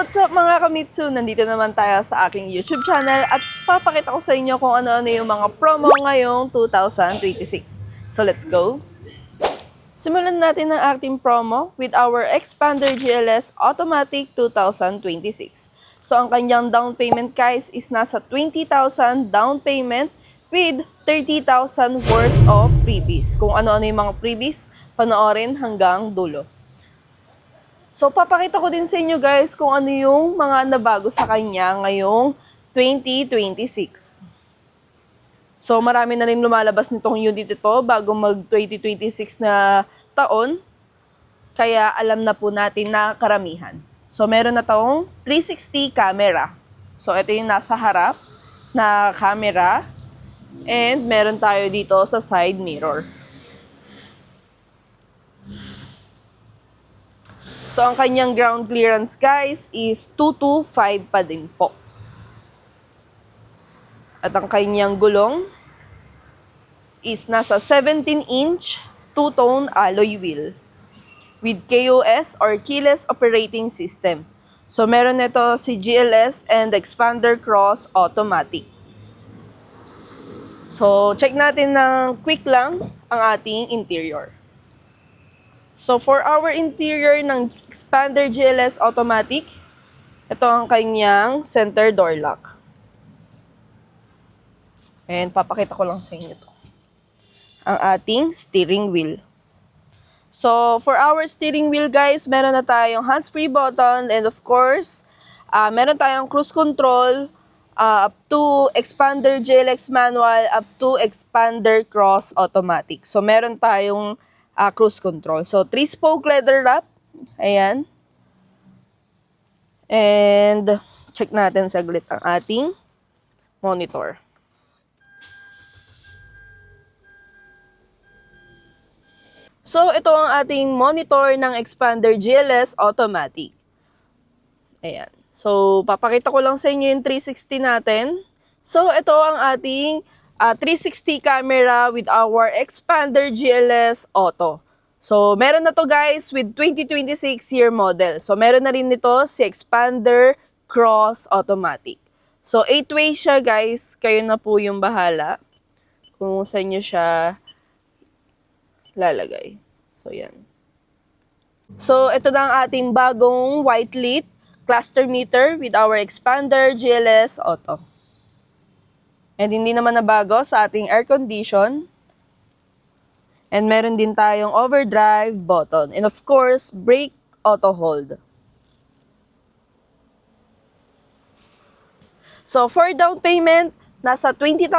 What's up mga kamitsu? Nandito naman tayo sa aking YouTube channel at papakita ko sa inyo kung ano-ano yung mga promo ngayong 2026. So let's go! Simulan natin ang ating promo with our Expander GLS Automatic 2026. So ang kanyang down payment guys is nasa 20,000 down payment with 30,000 worth of freebies. Kung ano-ano yung mga freebies, panoorin hanggang dulo. So, papakita ko din sa inyo guys kung ano yung mga nabago sa kanya ngayong 2026. So, marami na rin lumalabas nitong unit ito bago mag-2026 na taon. Kaya alam na po natin na karamihan. So, meron na tong 360 camera. So, ito yung nasa harap na camera. And meron tayo dito sa side mirror. So, ang kanyang ground clearance, guys, is 225 pa din po. At ang kanyang gulong is nasa 17-inch two-tone alloy wheel with KOS or Keyless Operating System. So, meron nito si GLS and Expander Cross Automatic. So, check natin ng quick lang ang ating interior. So, for our interior ng Expander GLS Automatic, ito ang kanyang center door lock. And papakita ko lang sa inyo ito. Ang ating steering wheel. So, for our steering wheel guys, meron na tayong hands-free button and of course, meron tayong cruise control up to Expander GLX manual up to Expander Cross Automatic. So, meron tayong cruise control. So, 3-spoke leather wrap. Ayan. And, check natin saglit ang ating monitor. So, ito ang ating monitor ng Expander GLS Automatic. Ayan. So, papakita ko lang sa inyo yung 360 natin. So, ito ang ating 360 camera with our Expander GLS Auto. So, meron na to guys with 2026 year model. So, meron na rin nito si Expander Cross Automatic. So, 8-way siya guys. Kayo na po yung bahala kung saan nyo siya lalagay. So, yan. So, ito na ang ating bagong white lit cluster meter with our Expander GLS Auto. And hindi naman nabago sa ating air condition. And meron din tayong overdrive button. And of course, brake auto hold. So for down payment, nasa 20,000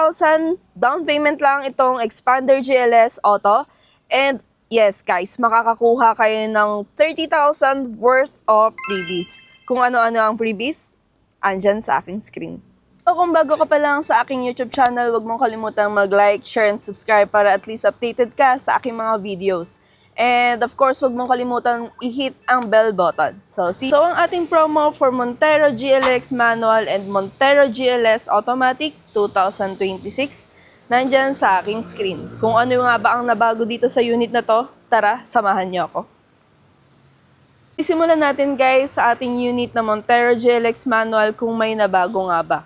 down payment lang itong Expander GLS Auto. And yes guys, makakakuha kayo ng 30,000 worth of freebies. Kung ano-ano ang freebies, andyan sa aking screen. So kung bago ka pa lang sa aking YouTube channel, huwag mong kalimutang mag-like, share, and subscribe para at least updated ka sa aking mga videos. And of course, huwag mong kalimutan i-hit ang bell button. So ang ating promo for Montero GLX Manual and Montero GLS Automatic 2026, nandyan sa aking screen. Kung ano nga ba ang nabago dito sa unit na to, tara, samahan niyo ako. Isimulan natin guys sa ating unit na Montero GLX Manual kung may nabago nga ba.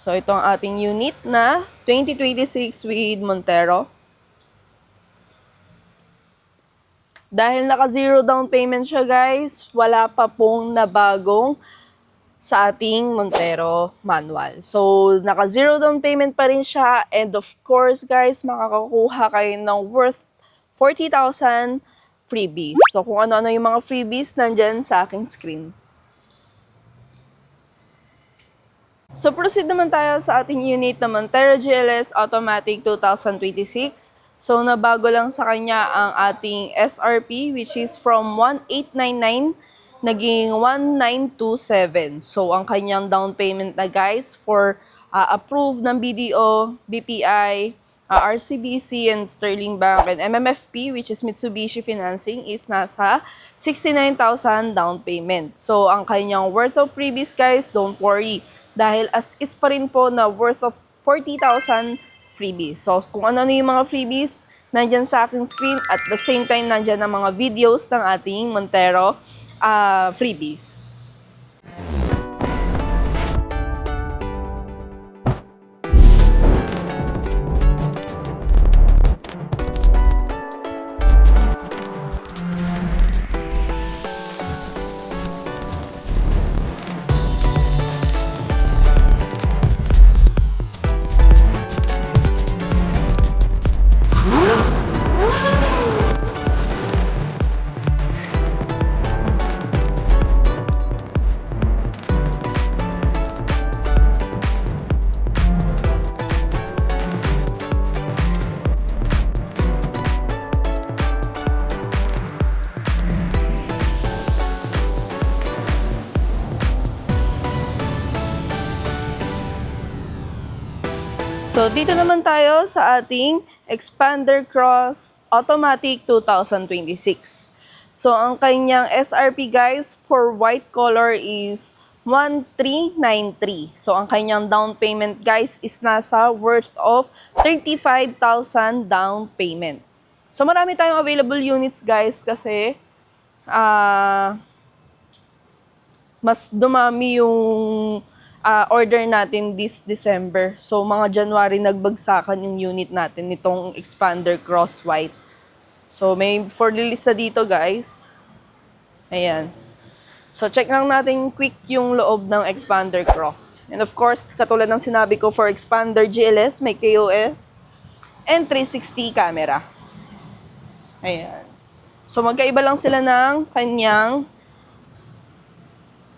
So, ito ang ating unit na 2026 with Montero. Dahil naka-zero down payment siya guys, wala pa pong nabagong sa ating Montero manual. So, naka-zero down payment pa rin siya. And of course guys, makakakuha kayo ng worth 40,000 freebies. So, kung ano-ano yung mga freebies, nandyan sa aking screen. So, proceed naman tayo sa ating unit na Montero GLS Automatic 2026. So, nabago lang sa kanya ang ating SRP which is from 1,899 naging 1,927. So, ang kanyang down payment na guys for approved ng BDO, BPI, RCBC, and Sterling Bank, and MMFP which is Mitsubishi Financing is nasa 69,000 down payment. So, ang kanyang worth of freebies guys, don't worry. Dahil as is pa rin po na worth of 40,000 freebies. So, kung ano yung mga freebies, nandyan sa aking screen. At the same time, nandyan ang mga videos ng ating Montero freebies. So, dito naman tayo sa ating Expander Cross Automatic 2026. So, ang kanyang SRP guys for white color is 1,393. So, ang kanyang down payment guys is nasa worth of 35,000 down payment. So, marami tayong available units guys kasi mas dumami yung order natin this December. So, mga January nagbagsakan yung unit natin nitong Expander Cross White. So, may for release na dito, guys. Ayan. So, check lang natin quick yung loob ng Expander Cross. And of course, katulad ng sinabi ko for Expander GLS, may KOS and 360 camera. Ayan. So, magkaiba lang sila ng kanyang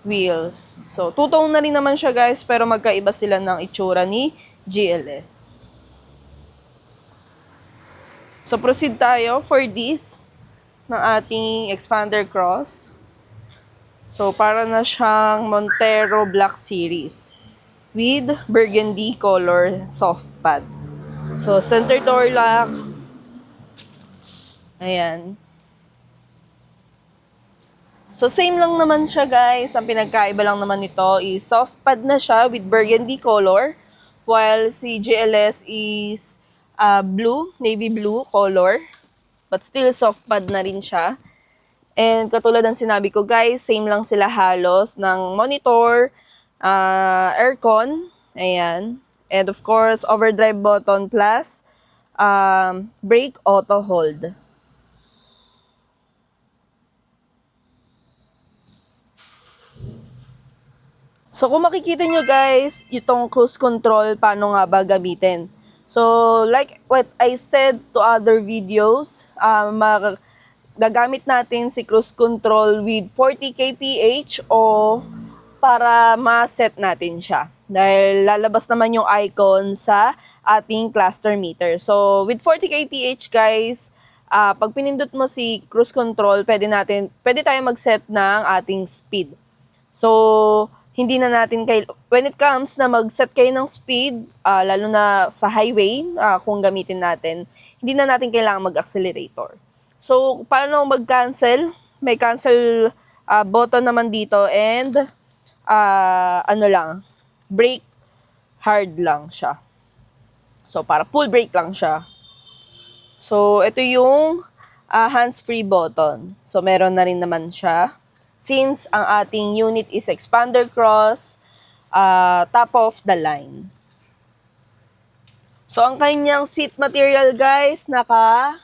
wheels. So, two-tone na rin naman siya guys, pero magkaiba sila ng itsura ni GLS. So, proceed tayo for this ng ating Expander Cross. So, para na siyang Montero Black Series with burgundy color soft pad. So, center door lock. Ayan. So, same lang naman siya guys. Ang pinagkaiba lang naman nito is soft pad na siya with burgundy color. While si GLS is blue, navy blue color. But still soft pad na rin siya. And katulad ng sinabi ko guys, same lang sila halos ng monitor, aircon. Ayan. And of course, overdrive button plus brake auto hold. So, kung makikita nyo guys, itong cruise control, paano nga ba gamitin? So, like what I said to other videos, gagamit natin si cruise control with 40 kph o para ma-set natin siya. Dahil lalabas naman yung icon sa ating cluster meter. So, with 40 kph guys, pag pinindot mo si cruise control, pwede tayo mag-set ng ating speed. So, hindi na natin when it comes na mag-set kayo ng speed, lalo na sa highway, kung gamitin natin, hindi na natin kailangan mag-accelerator. So, paano mag-cancel? May cancel button naman dito and brake hard lang siya. So, para full brake lang siya. So, ito yung hands-free button. So, meron na rin naman siya. Since ang ating unit is Expander Cross, top of the line. So, ang kanyang seat material, guys, naka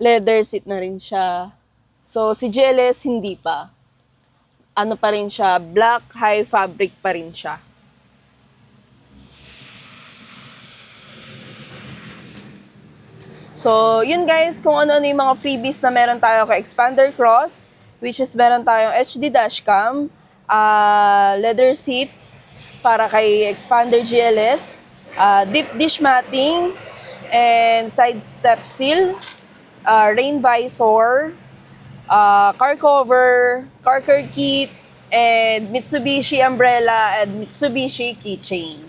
leather seat na rin siya. So, si GLS, hindi pa. Ano pa rin siya? Black high fabric pa rin siya. So, yun guys, kung ano-ano yung mga freebies na meron tayo kay Expander Cross, which is meron tayong HD dashcam, leather seat para kay Expander GLS, deep dish matting, and side step seal, rain visor, car cover, car care kit, and Mitsubishi umbrella and Mitsubishi keychain.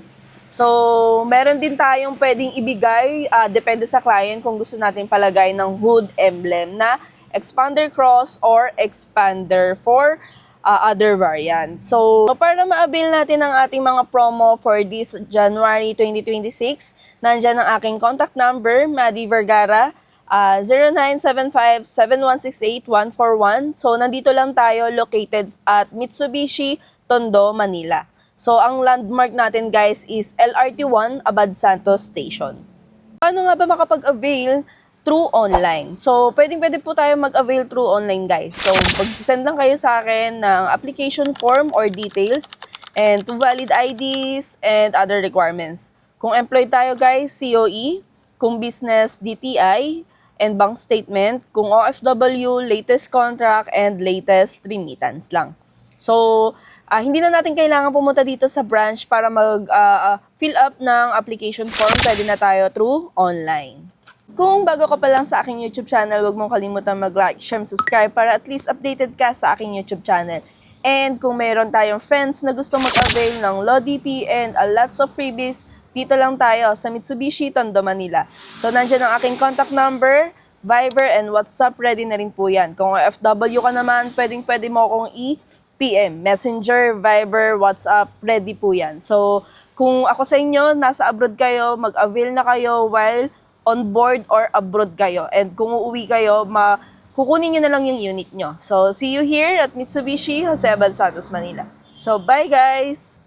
So, meron din tayong pwedeng ibigay, depende sa client kung gusto natin palagay ng hood emblem na Expander Cross or Expander for other variant. So, para ma-avail natin ang ating mga promo for this January 2026, nandyan ang aking contact number, Maddie Vergara, 0975-7168-141. So, nandito lang tayo, located at Mitsubishi, Tondo, Manila. So, ang landmark natin guys is LRT1 Abad Santos Station. Paano nga ba makapag-avail through online? So, pwede po tayo mag-avail through online guys. So, pag-send lang kayo sa akin ng application form or details and to valid IDs and other requirements. Kung employed tayo guys, COE. Kung business, DTI and bank statement. Kung OFW, latest contract and latest remittance lang. So, hindi na natin kailangan pumunta dito sa branch para mag-fill up ng application form. Pwede na tayo through online. Kung bago ka pa lang sa aking YouTube channel, huwag mong kalimutan mag-like, share, subscribe para at least updated ka sa aking YouTube channel. And kung mayroon tayong friends na gusto mag-avail ng LODP and lots of freebies, dito lang tayo sa Mitsubishi, Tondo, Manila. So, nandiyan ang aking contact number, Viber, and WhatsApp. Ready na rin po yan. Kung FW ka naman, pwede mo akong PM, Messenger, Viber, WhatsApp, ready po yan. So, kung ako sa inyo, nasa abroad kayo, mag-avail na kayo while on board or abroad kayo. And kung uuwi kayo, kukunin nyo na lang yung unit nyo. So, see you here at Mitsubishi, Jose Abad Santos, Manila. So, bye guys!